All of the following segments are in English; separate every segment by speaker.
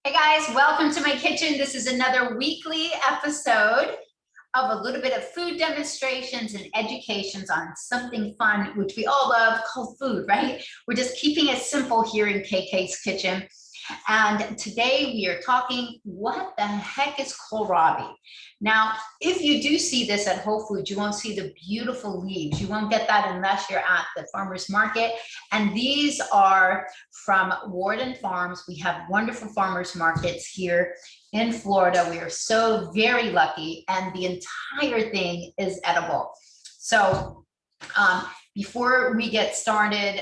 Speaker 1: Hey guys, welcome to my kitchen. This is another weekly episode of a little bit of food demonstrations and educations on something fun, which we all love, called food, right? We're just keeping it simple here in KK's kitchen. And today we are talking, what the heck is kohlrabi? Now, if you do see this at Whole Foods, you won't see the beautiful leaves. You won't get that unless you're at the farmer's market. And these are from Warden Farms. We have wonderful farmers markets here in Florida. We are so very lucky, and the entire thing is edible. So before we get started,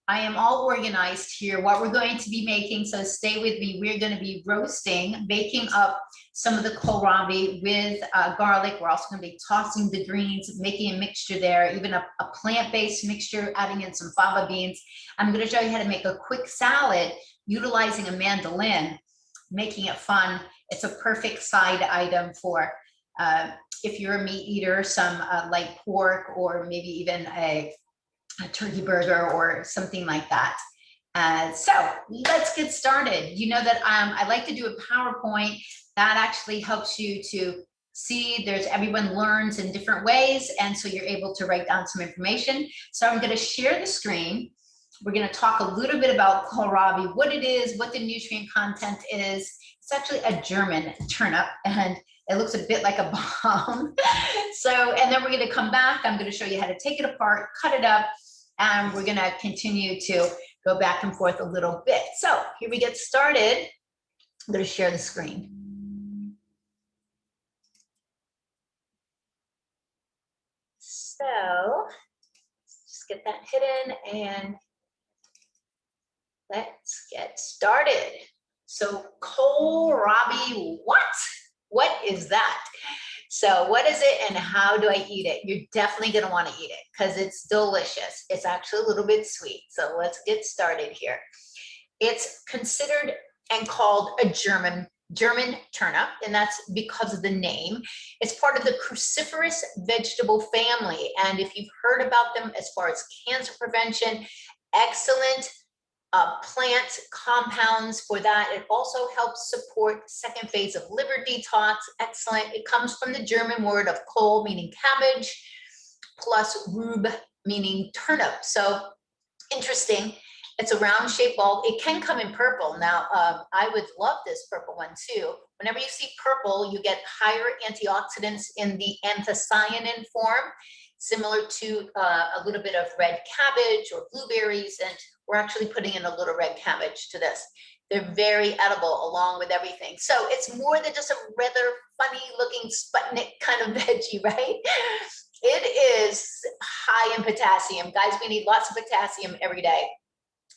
Speaker 1: I am all organized here, what we're going to be making, so stay with me. We're going to be roasting, baking up some of the kohlrabi with garlic. We're also going to be tossing the greens, making a mixture there, even a plant-based mixture, adding in some fava beans. I'm going to show you how to make a quick salad utilizing a mandolin, making it fun. It's a perfect side item for if you're a meat eater, some light pork, or maybe even a turkey burger or something like that. So let's get started. You know that I like to do a PowerPoint. That actually helps you to see everyone learns in different ways, and so you're able to write down some information. So I'm going to share the screen. We're going to talk a little bit about kohlrabi, what it is, what the nutrient content is. It's actually a German turnip, and it looks a bit like a bomb. So, and then we're going to come back. I'm going to show you how to take it apart, cut it up, and we're going to continue to go back and forth a little bit. So here we get started. I'm going to share the screen. So just get that hidden and let's get started. So kohlrabi, what is that? So what is it and how do I eat it? You're definitely going to want to eat it because it's delicious. It's actually a little bit sweet. So let's get started here. It's considered and called a German turnip, and that's because of the name. It's part of the cruciferous vegetable family. And if you've heard about them as far as cancer prevention, excellent plant compounds for that. It also helps support second phase of liver detox. Excellent. It comes from the German word of kohl, meaning cabbage, plus rub, meaning turnip. So interesting. It's a round shaped bulb. It can come in purple. Now, I would love this purple one too. Whenever you see purple, you get higher antioxidants in the anthocyanin form, similar to a little bit of red cabbage or blueberries, and we're actually putting in a little red cabbage to this. They're very edible along with everything. So it's more than just a rather funny looking Sputnik kind of veggie, right? It is high in potassium. Guys, we need lots of potassium every day.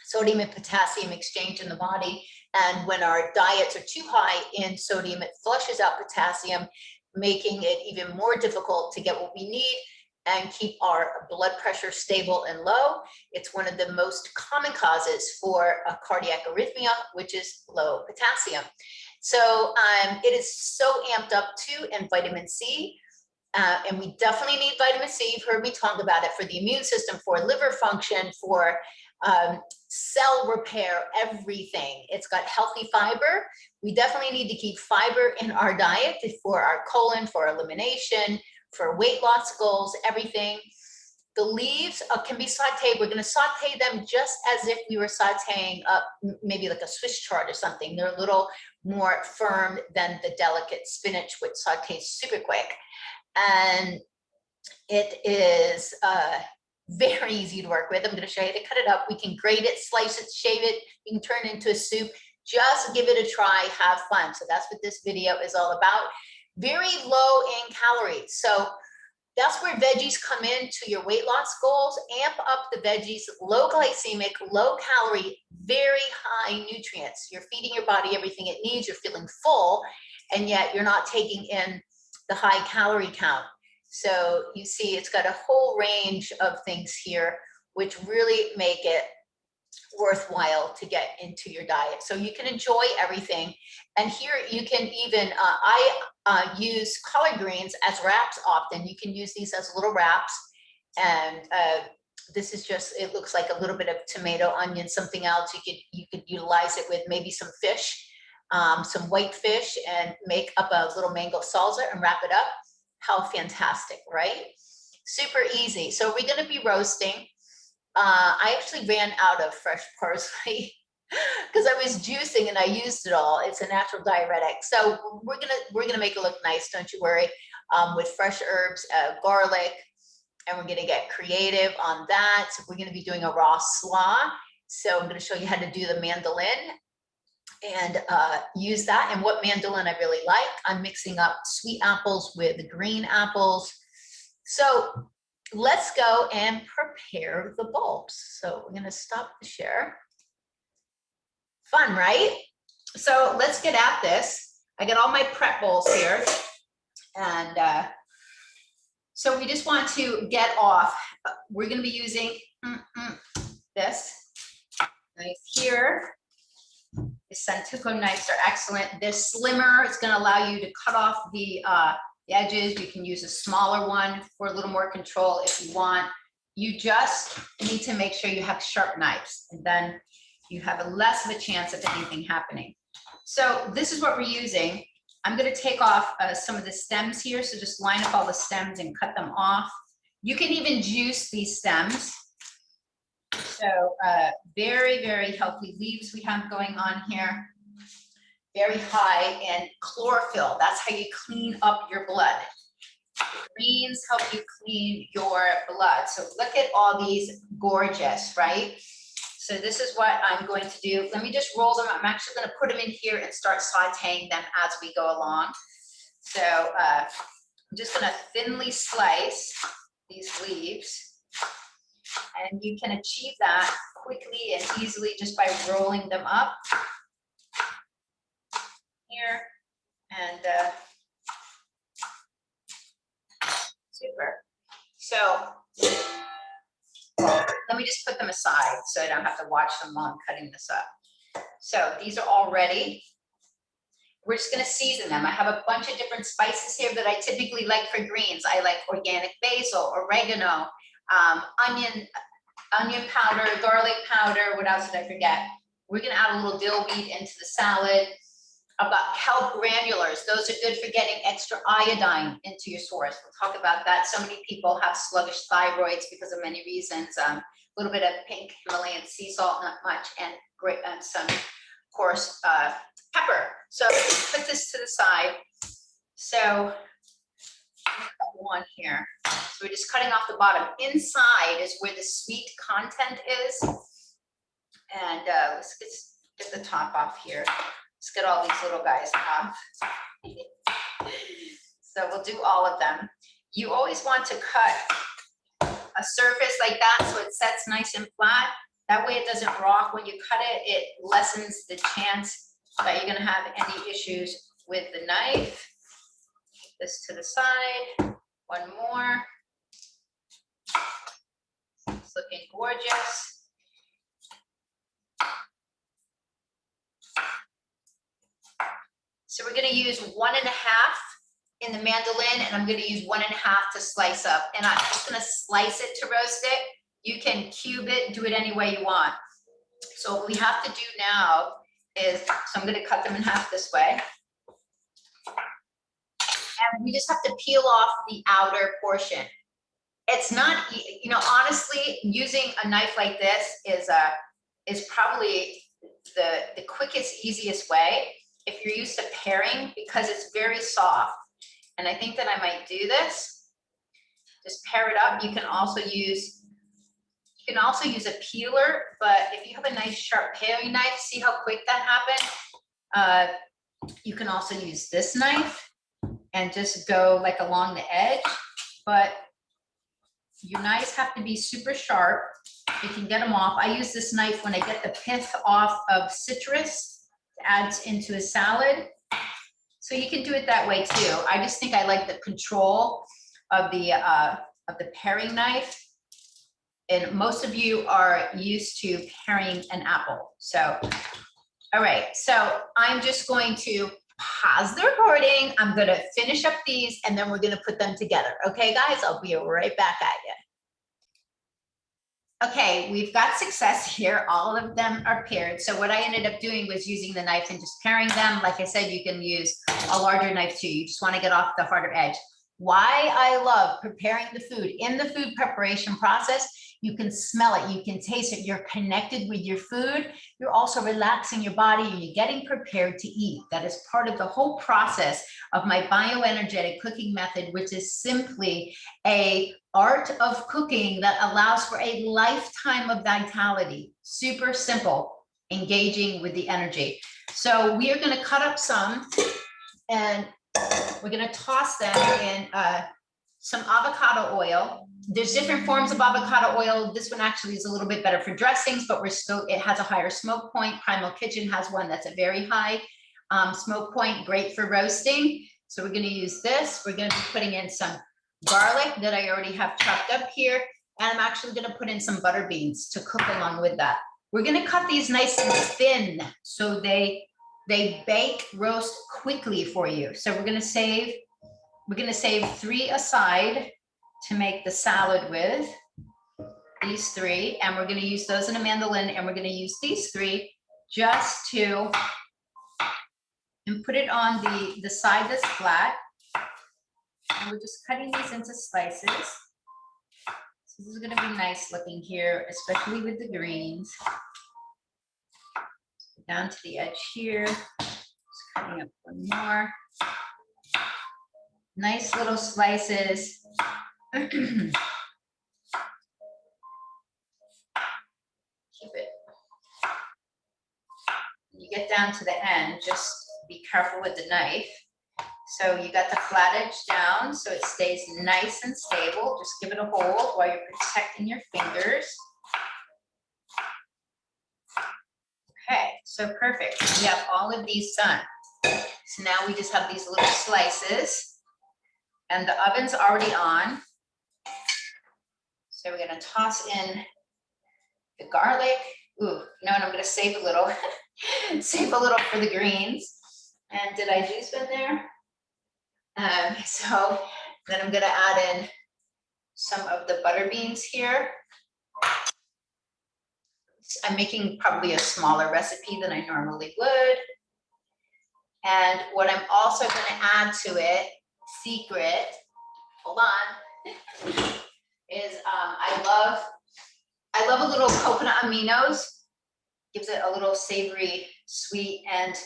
Speaker 1: Sodium and potassium exchange in the body. And when our diets are too high in sodium, it flushes out potassium, making it even more difficult to get what we need and keep our blood pressure stable and low. It's one of the most common causes for a cardiac arrhythmia, which is low potassium. So it is so amped up too, and vitamin C. And we definitely need vitamin C. You've heard me talk about it for the immune system, for liver function, for cell repair, everything. It's got healthy fiber. We definitely need to keep fiber in our diet for our colon, for elimination, for weight loss goals, everything. The leaves can be sauteed. We're going to saute them just as if we were sauteing up maybe like a Swiss chard or something. They're a little more firm than the delicate spinach, which sautés super quick. And it is very easy to work with. I'm going to show you how to cut it up. We can grate it, slice it, shave it. You can turn it into a soup. Just give it a try. Have fun. So that's what this video is all about. Very low in calories. So that's where veggies come into your weight loss goals. Amp up the veggies, low glycemic, low calorie, very high nutrients. You're feeding your body everything it needs. You're feeling full, and yet you're not taking in the high calorie count. So you see it's got a whole range of things here, which really make it worthwhile to get into your diet. So you can enjoy everything. And here you can even, I use collard greens as wraps often. You can use these as little wraps. And this is just, it looks like a little bit of tomato, onion, something else. You could utilize it with maybe some fish. some white fish and make up a little mango salsa and wrap it up. How fantastic, right? Super easy. So we're going to be roasting. I actually ran out of fresh parsley because I was juicing and I used it all. It's a natural diuretic. So we're gonna make it look nice, don't you worry, with fresh herbs, garlic, and we're gonna get creative on that. So we're gonna be doing a raw slaw. So I'm gonna show you how to do the mandolin and use that. And what mandolin I really like, I'm mixing up sweet apples with the green apples. So let's go and prepare the bulbs. So we're gonna stop the share. Fun, right? So let's get at this. I got all my prep bowls here. And so we just want to get off. We're gonna be using this knife here. The Santoku knives are excellent. They're slimmer. It's gonna allow you to cut off the edges. You can use a smaller one for a little more control if you want. You just need to make sure you have sharp knives, and then you have a less of a chance of anything happening. So this is what we're using. I'm gonna take off some of the stems here. So just line up all the stems and cut them off. You can even juice these stems. So very, very healthy leaves we have going on here. Very high in chlorophyll. That's how you clean up your blood. Greens help you clean your blood. So look at all these gorgeous, right? So this is what I'm going to do. Let me just roll them. I'm actually going to put them in here and start sauteing them as we go along. So I'm just going to thinly slice these leaves. And you can achieve that quickly and easily just by rolling them up here. And super. So let me just put them aside so I don't have to watch them while I'm cutting this up. So these are all ready. We're just gonna season them. I have a bunch of different spices here that I typically like for greens. I like organic basil, oregano, onion powder, garlic powder. What else did I forget? We're gonna add a little dill weed into the salad. I've got kelp granulars. Those are good for getting extra iodine into your source. We'll talk about that. So many people have sluggish thyroids because of many reasons. A little bit of pink Himalayan sea salt, not much, and some, of course, pepper. So put this to the side. So one here. So we're just cutting off the bottom. Inside is where the sweet content is. And let's get the top off here. Let's get all these little guys off. So we'll do all of them. You always want to cut a surface like that so it sets nice and flat. That way it doesn't rock when you cut it. It lessens the chance that you're gonna have any issues with the knife. Keep this to the side. One more. It's looking gorgeous. So we're gonna use 1.5 in the mandolin, and I'm gonna use 1.5 to slice up. And I'm just gonna slice it to roast it. You can cube it, do it any way you want. So what we have to do now is, so I'm gonna cut them in half this way. And we just have to peel off the outer portion. It's not, you know, honestly, using a knife like this is probably the quickest, easiest way if you're used to paring, because it's very soft. And I think that I might do this. Just pare it up. You can also use a peeler, but if you have a nice sharp paring knife, see how quick that happened? You can also use this knife and just go like along the edge, but your knives have to be super sharp. You can get them off. I use this knife when I get the pith off of citrus to add into a salad. So you can do it that way too. I just think I like the control of the paring knife. And most of you are used to paring an apple. So, all right. So I'm just going to pause the recording. I'm going to finish up these and then we're going to put them together. Okay, guys, I'll be right back at you. Okay, we've got success here. All of them are paired. So what I ended up doing was using the knife and just pairing them. Like I said, you can use a larger knife too. You just want to get off the harder edge. Why I love preparing the food. In the food preparation process, you can smell it, you can taste it, you're connected with your food, you're also relaxing your body, and you're getting prepared to eat. That is part of the whole process of my bioenergetic cooking method, which is simply a art of cooking that allows for a lifetime of vitality. Super simple, engaging with the energy. So we are going to cut up some, and we're going to toss them in some avocado oil. There's different forms of avocado oil. This one actually is a little bit better for dressings, but it has a higher smoke point. Primal Kitchen has one that's a very high smoke point, great for roasting. So we're going to use this. We're going to be putting in some garlic that I already have chopped up here. And I'm actually going to put in some butter beans to cook along with that. We're going to cut these nice and thin so they bake, roast quickly for you. So we're going to save 3 aside to make the salad with, these 3, and we're going to use those in a mandolin, and we're going to use these 3 just to, and put it on the side that's flat, and we're just cutting these into slices. So this is going to be nice looking here, especially with the greens. Down to the edge here, just cutting up one more. Nice little slices. Keep it. You get down to the end, just be careful with the knife. So you got the flat edge down so it stays nice and stable. Just give it a hold while you're protecting your fingers. Okay, so perfect. We have all of these done. So now we just have these little slices, and the oven's already on. So we're going to toss in the garlic. Ooh, you know what? I'm going to save a little, save a little for the greens. And did I lose one there? So then I'm going to add in some of the butter beans here. I'm making probably a smaller recipe than I normally would. And what I'm also going to add to it, secret, hold on, is I love a little coconut aminos. Gives it a little savory, sweet, and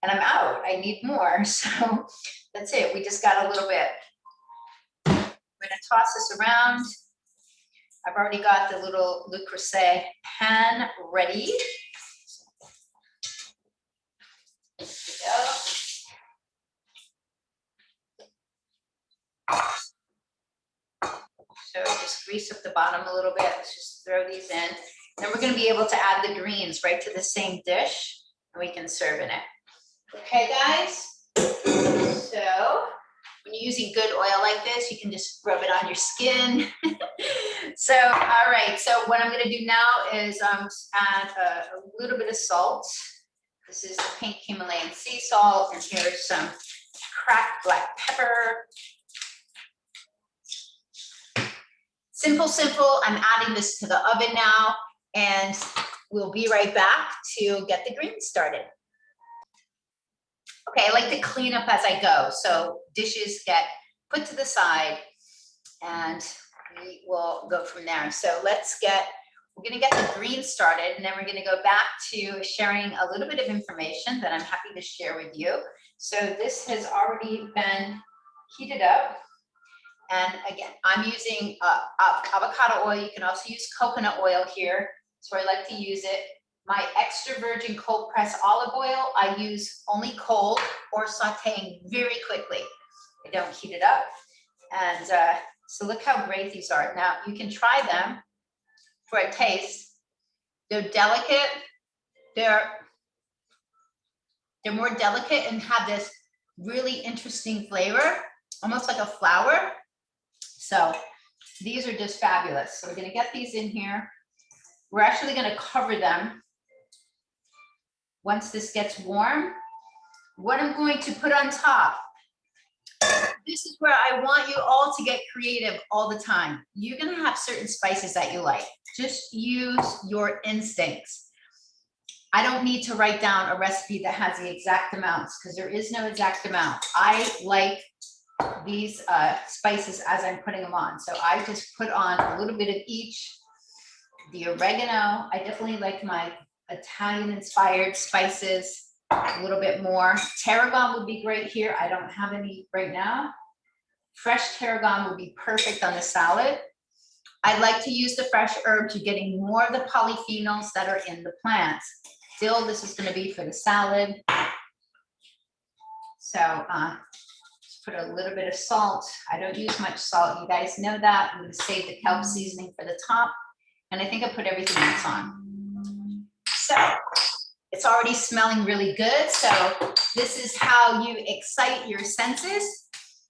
Speaker 1: I'm out. I need more. So that's it. We just got a little bit. We're going to toss this around. I've already got the little Le Creuset pan ready. There we go. So just grease up the bottom a little bit. Let's just throw these in. Then we're going to be able to add the greens right to the same dish, and we can serve in it. Okay, guys? So when you're using good oil like this, you can just rub it on your skin. So, all right. So what I'm going to do now is add a little bit of salt. This is the pink Himalayan sea salt, and here's some cracked black pepper. Simple, simple. I'm adding this to the oven now, and we'll be right back to get the greens started. Okay, I like to clean up as I go. So dishes get put to the side, and we will go from there. So we're gonna get the greens started, and then we're gonna go back to sharing a little bit of information that I'm happy to share with you. So this has already been heated up. And again, I'm using avocado oil. You can also use coconut oil here. So I like to use it. My extra virgin cold pressed olive oil, I use only cold or sauteing very quickly. I don't heat it up. And so look how great these are. Now you can try them for a taste. They're delicate. They're more delicate and have this really interesting flavor, almost like a flower. So these are just fabulous. So we're going to get these in here. We're actually going to cover them. Once this gets warm, what I'm going to put on top this is where I want you all to get creative all the time. You're gonna have certain spices that you like. Just use your instincts. I don't need to write down a recipe that has the exact amounts because there is no exact amount. I like these spices as I'm putting them on. So I just put on a little bit of each. The oregano, I definitely like my Italian inspired spices a little bit more. Tarragon would be great here. I don't have any right now. Fresh tarragon would be perfect on the salad. I like to use the fresh herbs. You're getting more of the polyphenols that are in the plants. Dill, this is going to be for the salad. So just put a little bit of salt. I don't use much salt. You guys know that. I'm going to save the kelp seasoning for the top. And I think I put everything else on. So it's already smelling really good. So this is how you excite your senses.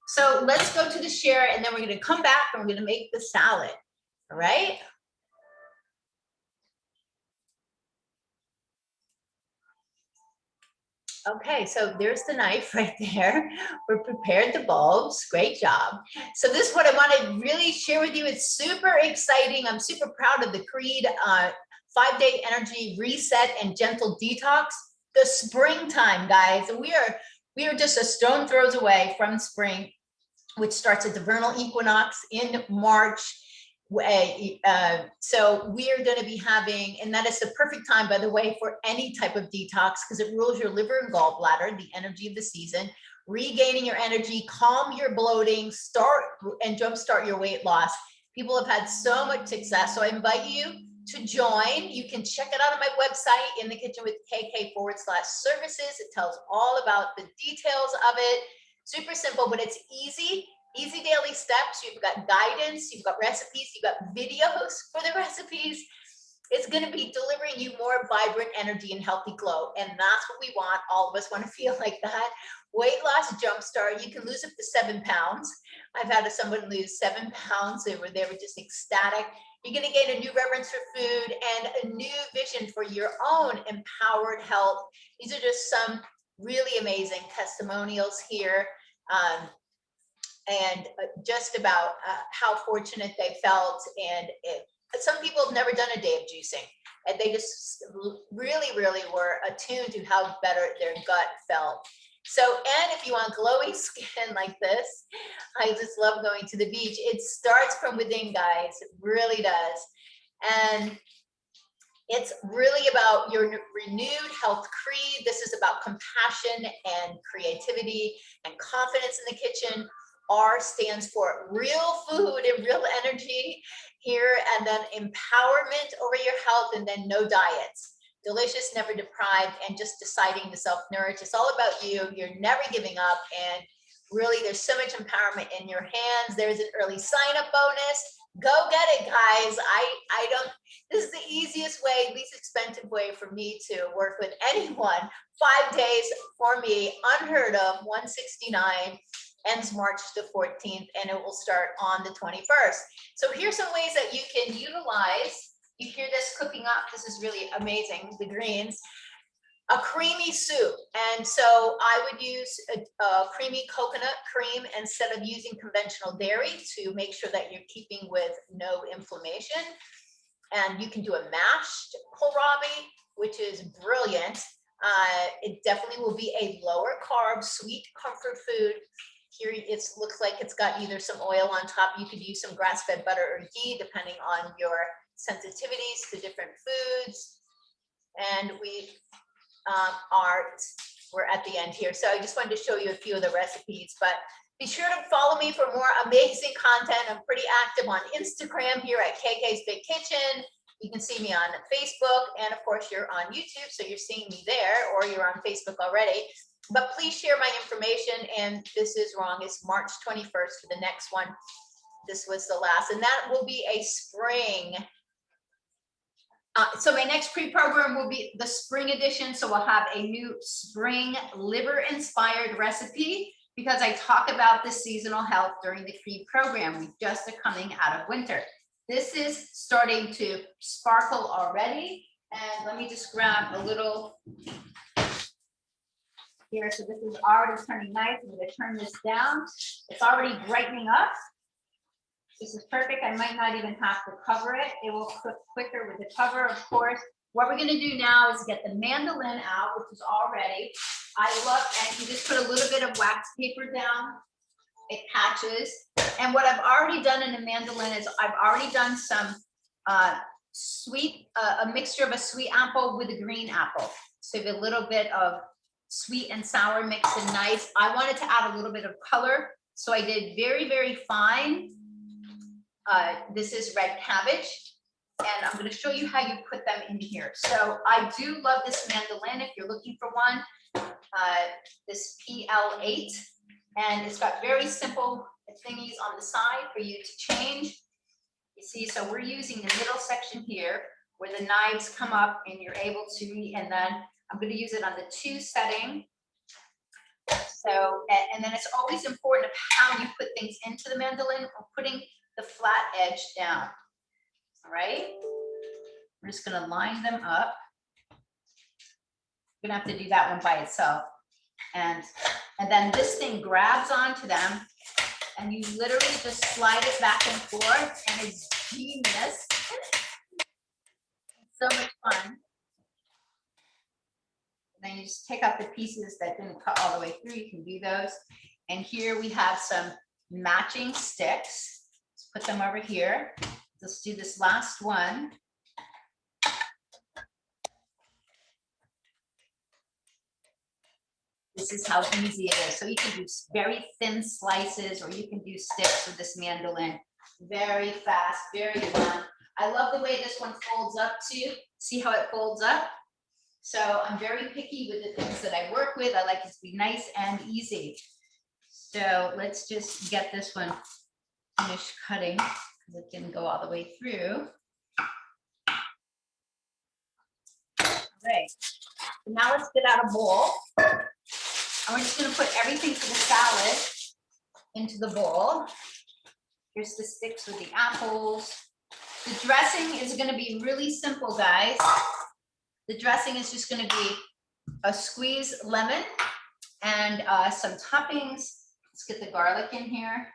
Speaker 1: So let's go to the share and then we're going to come back and we're going to make the salad. All right. Okay, so there's the knife right there. We're prepared the bulbs. Great job. So this is what I want to really share with you. It's super exciting. I'm super proud of the C.R.E.E.D 5-day energy reset and gentle detox. The springtime, guys. We are just a stone throws away from spring, which starts at the vernal equinox in March. So we are going to be having, and that is the perfect time, by the way, for any type of detox, because it rules your liver and gallbladder, the energy of the season, regaining your energy, calm your bloating, start and jumpstart your weight loss. People have had so much success. So I invite you to join. You can check it out on my website, In the Kitchen with KK/services. It tells all about the details of it. Super simple, but it's easy. Easy daily steps. You've got guidance, you've got recipes, you've got videos for the recipes. It's going to be delivering you more vibrant energy and healthy glow. And that's what we want. All of us want to feel like that. Weight loss jumpstart. You can lose up to 7 pounds. I've had someone lose 7 pounds. They were just ecstatic. You're going to gain a new reverence for food and a new vision for your own empowered health. These are just some really amazing testimonials here. And just about how fortunate they felt. And some people have never done a day of juicing, and they just really, really were attuned to how better their gut felt. So, and if you want glowy skin like this, I just love going to the beach. It starts from within, guys. It really does. And it's really about your renewed health creed. This is about compassion and creativity and confidence in the kitchen. R stands for real food and real energy here, and then empowerment over your health, and then no diets. Delicious, never deprived, and just deciding to self-nourish. It's all about you. You're never giving up, and really there's so much empowerment in your hands. There's an early sign-up bonus. Go get it, guys. This is the easiest way, least expensive way for me to work with anyone. 5 days for me, unheard of, $169. Ends March the 14th, and it will start on the 21st. So here's some ways that you can utilize. You hear this cooking up. This is really amazing, the greens. A creamy soup. And so I would use a creamy coconut cream instead of using conventional dairy to make sure that you're keeping with no inflammation. And you can do a mashed kohlrabi, which is brilliant. It definitely will be a lower carb, sweet comfort food. Here it looks like it's got either some oil on top. You could use some grass-fed butter or ghee, depending on your sensitivities to different foods. And we're at the end here. So I just wanted to show you a few of the recipes, but be sure to follow me for more amazing content. I'm pretty active on Instagram here at KK's Big Kitchen. You can see me on Facebook, and of course you're on YouTube, so you're seeing me there, or you're on Facebook already. But please share my information, and this is wrong. It's March 21st for the next one. This was the last, and that will be a spring. So my next pre-program will be the spring edition. So we'll have a new spring liver-inspired recipe, because I talk about the seasonal health during the pre-program. We just are coming out of winter. This is starting to sparkle already. And let me just grab a little here. So this is already turning nice. I'm going to turn this down. It's already brightening up. This is perfect. I might not even have to cover it. It will cook quicker with the cover, of course. What we're going to do now is get the mandolin out, which is all ready. I love, and you just put a little bit of wax paper down. It catches. And what I've already done in the mandolin is I've already done some a mixture of a sweet apple with a green apple. So you have a little bit of sweet and sour mixed and nice. I wanted to add a little bit of color. So I did very, very fine. This is red cabbage. And I'm going to show you how you put them in here. So I do love this mandolin if you're looking for one. This PL8. And it's got very simple thingies on the side for you to change. You see, so we're using the middle section here where the knives come up and you're able to, and then I'm going to use it on the 2 setting. So, and then it's always important of how you put things into the mandolin or putting the flat edge down. All right. We're just going to line them up. You're going to have to do that one by itself. And then this thing grabs onto them and you literally just slide it back and forth and it's genius. So much fun. And then you just take out the pieces that didn't cut all the way through. You can do those. And here we have some matching sticks. Let's put them over here. Let's do this last one. This is how easy it is. So you can do very thin slices or you can do sticks with this mandolin. Very fast, very fun. I love the way this one folds up too. See how it folds up? So I'm very picky with the things that I work with. I like it to be nice and easy. So let's just get this one finished cutting because it didn't go all the way through. All right. So now let's get out a bowl. And we're just going to put everything for the salad into the bowl. Here's the sticks with the apples. The dressing is going to be really simple, guys. The dressing is just going to be a squeezed lemon and some toppings. Let's get the garlic in here.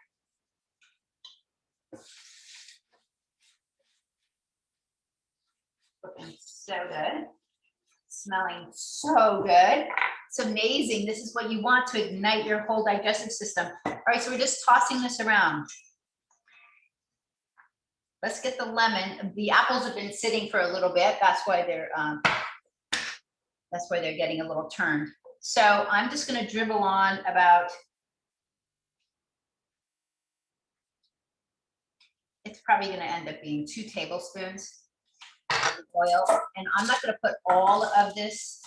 Speaker 1: Looking so good. Smelling so good. It's amazing. This is what you want to ignite your whole digestive system. All right, so we're just tossing this around. Let's get the lemon. The apples have been sitting for a little bit. That's why they're getting a little turned. So I'm just going to dribble on about. It's probably going to end up being 2 tablespoons of oil, and I'm not going to put all of this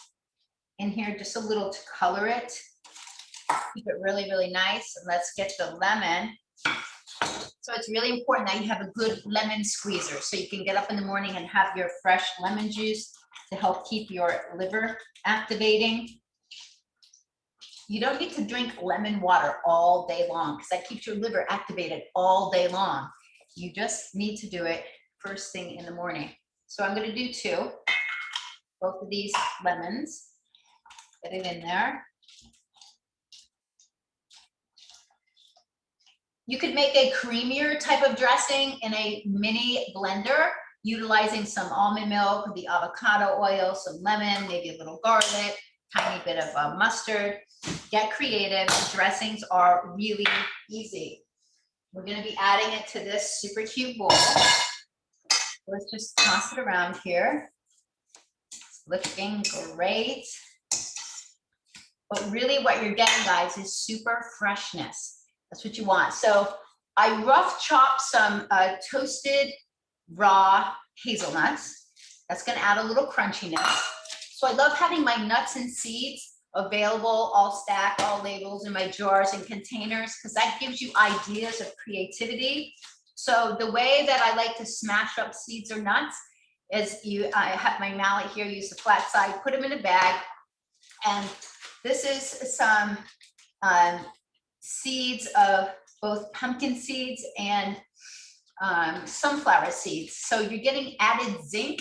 Speaker 1: in here, just a little to color it. Keep it really, really nice. And let's get the lemon. So it's really important that you have a good lemon squeezer so you can get up in the morning and have your fresh lemon juice to help keep your liver activating. You don't need to drink lemon water all day long because that keeps your liver activated all day long. You just need to do it first thing in the morning. So I'm going to do 2, both of these lemons. Get it in there. You could make a creamier type of dressing in a mini blender, utilizing some almond milk, the avocado oil, some lemon, maybe a little garlic, tiny bit of mustard. Get creative. Dressings are really easy. We're going to be adding it to this super cute bowl. Let's just toss it around here. It's looking great. But really what you're getting, guys, is super freshness. That's what you want. So I rough chopped some toasted raw hazelnuts. That's going to add a little crunchiness. So I love having my nuts and seeds available, all stacked, all labeled in my jars and containers, because that gives you ideas of creativity. So the way that I like to smash up seeds or nuts is I have my mallet here, use the flat side, put them in a bag. And this is some seeds of both pumpkin seeds and sunflower seeds. So you're getting added zinc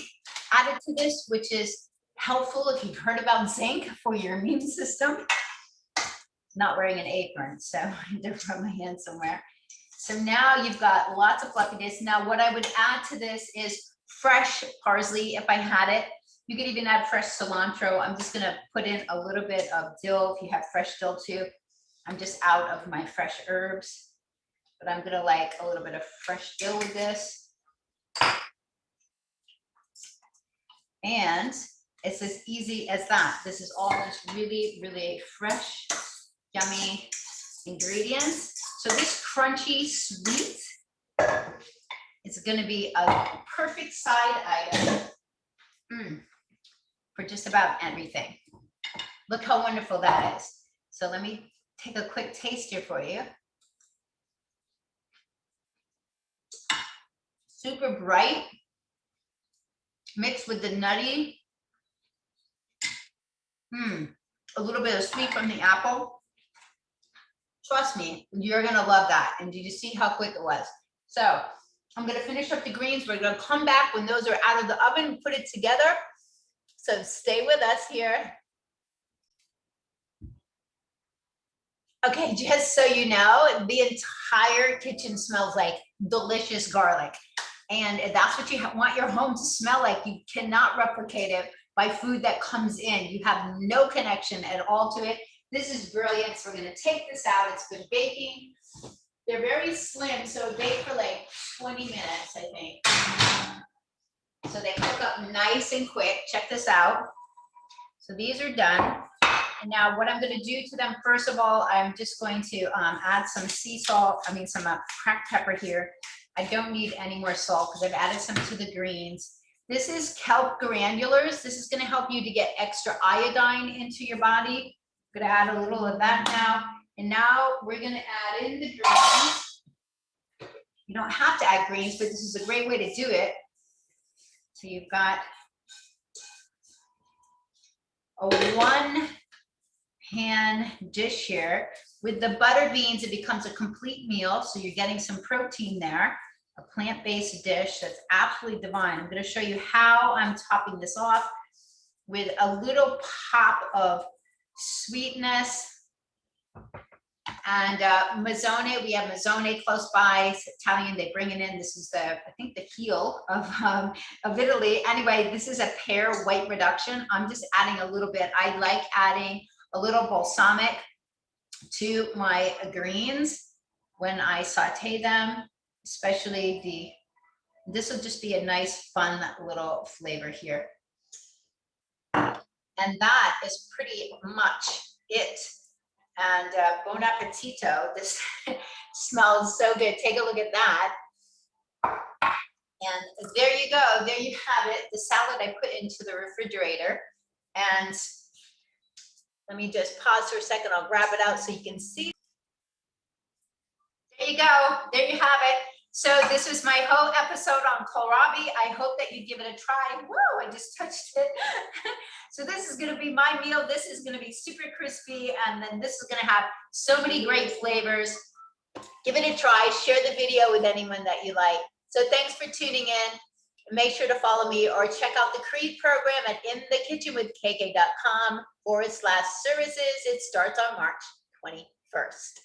Speaker 1: added to this, which is helpful if you've heard about zinc for your immune system. not wearing an apron, so I had to rub my hand somewhere. So now you've got lots of fluffiness. Now what I would add to this is fresh parsley if I had it. You could even add fresh cilantro. I'm just gonna put in a little bit of dill if you have fresh dill too. I'm just out of my fresh herbs, but I'm gonna like a little bit of fresh dill with this. And it's as easy as that. This is all just really, really fresh, yummy ingredients. So this crunchy sweet is going to be a perfect side item for just about everything. Look how wonderful that is. So let me take a quick taste here for you. Super bright, mixed with the nutty. A little bit of sweet from the apple. Trust me, you're gonna love that. And did you see how quick it was? So I'm gonna finish up the greens. We're gonna come back when those are out of the oven, put it together. So stay with us here. Okay, just so you know, the entire kitchen smells like delicious garlic. And that's what you want your home to smell like. You cannot replicate it by food that comes in. You have no connection at all to it. This is brilliant. So we're going to take this out. It's been baking. They're very slim, so bake for like 20 minutes, I think. So they cook up nice and quick. Check this out. So these are done. And now what I'm going to do to them, first of all, I'm just going to add some some cracked pepper here. I don't need any more salt because I've added some to the greens. This is kelp granulars. This is going to help you to get extra iodine into your body. I'm going to add a little of that now. And now we're going to add in the greens. You don't have to add greens, but this is a great way to do it. So you've got a 1-pan dish here. With the butter beans, it becomes a complete meal. So you're getting some protein there. A plant-based dish that's absolutely divine. I'm going to show you how I'm topping this off with a little pop of sweetness and mazzone. We have mazzone close by. It's Italian. They bring it in. This is I think the heel of Italy. Anyway, this is a pear white reduction. I'm just adding a little bit. I like adding a little balsamic to my greens when I saute them. Especially this will just be a nice, fun little flavor here. And that is pretty much it. And bon appetito. This smells so good. Take a look at that. And there you go. There you have it. The salad I put into the refrigerator. And let me just pause for a second. I'll grab it out so you can see. There you go. There you have it. So this was my whole episode on kohlrabi. I hope that you give it a try. Whoa, I just touched it. So this is going to be my meal. This is going to be super crispy. And then this is going to have so many great flavors. Give it a try. Share the video with anyone that you like. So thanks for tuning in. Make sure to follow me or check out the C.R.E.E.D program at inthekitchenwithkk.com/services. It starts on March 21st.